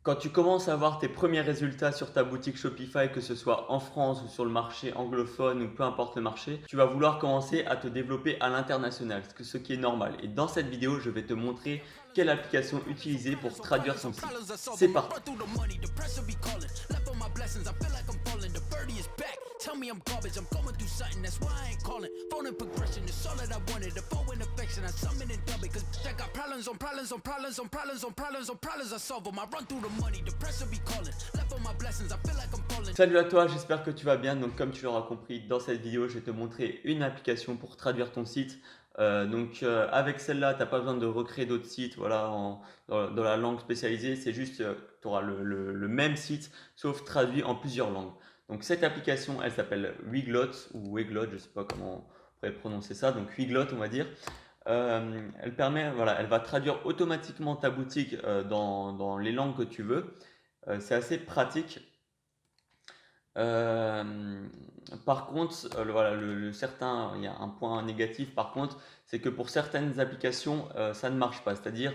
Quand tu commences à avoir tes premiers résultats sur ta boutique Shopify, que ce soit en France ou sur le marché anglophone ou peu importe le marché, tu vas vouloir commencer à te développer à l'international, ce qui est normal. Et dans cette vidéo, je vais te montrer quelle application utiliser pour traduire ton site. C'est parti. Tell me I'm garbage, I'm going through something, that's why I ain't calling. Phone and progression is all that I wanted. The phone and affection, I summon and dub it. Cause I got problems on problems on problems on problems on problems on problems I solve them. I run through the money, the pressure be calling. Left on my blessings, I feel like I'm falling. Salut à toi, j'espère que tu vas bien. Donc comme tu l'auras compris, dans cette vidéo, je vais te montrer une application pour traduire ton site. Avec celle-là, tu n'as pas besoin de recréer d'autres sites voilà, dans la langue spécialisée. C'est juste, tu auras le même site, sauf traduit en plusieurs langues. Donc cette application, elle s'appelle Weglot ou Weglot, je ne sais pas comment on pourrait prononcer ça. Donc Weglot, on va dire. Elle permet, voilà, elle va traduire automatiquement ta boutique dans les langues que tu veux. C'est assez pratique. Euh, Par contre, voilà, il y a un point négatif par contre, c'est que pour certaines applications, ça ne marche pas. C'est-à-dire,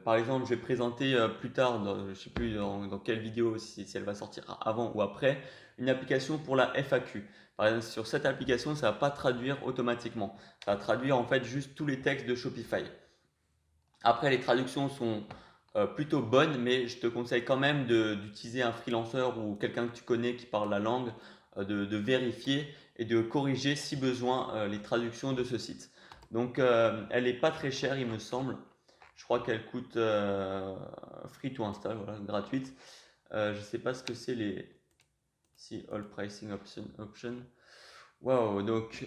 par exemple, je vais présenter plus tard, je ne sais plus dans quelle vidéo, si elle va sortir avant ou après, une application pour la FAQ. Par exemple, sur cette application, ça ne va pas traduire automatiquement. Ça va traduire en fait juste tous les textes de Shopify. Après, les traductions sont plutôt bonnes, mais je te conseille quand même d'utiliser un freelancer ou quelqu'un que tu connais qui parle la langue, de vérifier et de corriger si besoin les traductions de ce site. Donc, elle n'est pas très chère, il me semble. Je crois qu'elle coûte free to install, voilà, gratuite. Je ne sais pas ce que c'est les si all pricing option. Wow, donc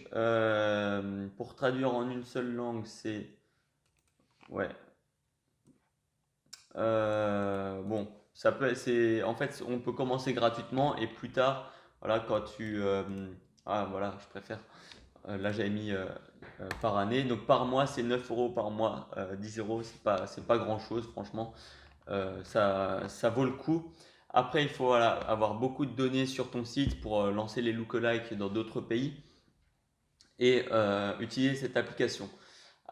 pour traduire en une seule langue, c'est ouais, bon, en fait, on peut commencer gratuitement et plus tard, voilà, voilà, je préfère. Là, j'avais mis par année, donc par mois, c'est 9 euros par mois, 10 euros, c'est pas grand-chose, franchement. Ça vaut le coup. Après, il faut voilà, avoir beaucoup de données sur ton site pour lancer les lookalikes dans d'autres pays et utiliser cette application.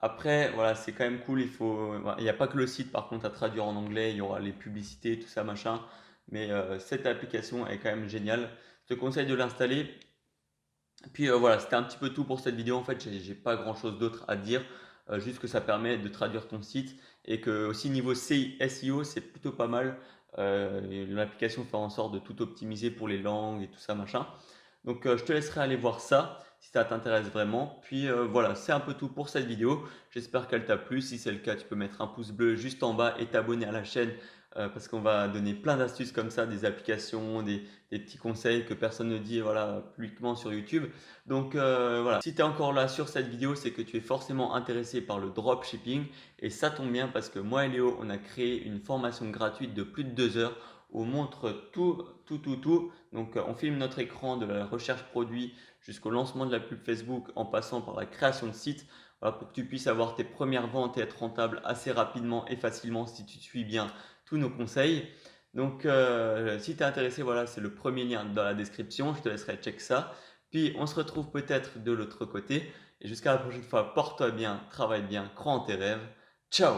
Après, voilà, c'est quand même cool. Il n'y a pas que le site par contre à traduire en anglais, il y aura les publicités, tout ça, machin. Mais cette application est quand même géniale. Je te conseille de l'installer. Puis voilà, c'était un petit peu tout pour cette vidéo. En fait, j'ai pas grand chose d'autre à dire. Juste que ça permet de traduire ton site et que aussi niveau SEO, c'est plutôt pas mal. L'application fait en sorte de tout optimiser pour les langues et tout ça, machin. Donc je te laisserai aller voir ça si ça t'intéresse vraiment. Puis voilà, c'est un peu tout pour cette vidéo. J'espère qu'elle t'a plu. Si c'est le cas, tu peux mettre un pouce bleu juste en bas et t'abonner à la chaîne parce qu'on va donner plein d'astuces comme ça, des applications, des petits conseils que personne ne dit voilà, publiquement sur YouTube. Donc voilà, si tu es encore là sur cette vidéo, c'est que tu es forcément intéressé par le dropshipping et ça tombe bien parce que moi et Léo, on a créé une formation gratuite de plus de 2 heures où on montre tout. Donc on filme notre écran de la recherche produit jusqu'au lancement de la pub Facebook en passant par la création de site voilà, pour que tu puisses avoir tes premières ventes et être rentable assez rapidement et facilement si tu suis bien tous nos conseils. Donc si tu es intéressé, voilà, c'est le premier lien dans la description, je te laisserai check ça. Puis on se retrouve peut-être de l'autre côté et jusqu'à la prochaine fois, porte-toi bien, travaille bien, crois en tes rêves. Ciao!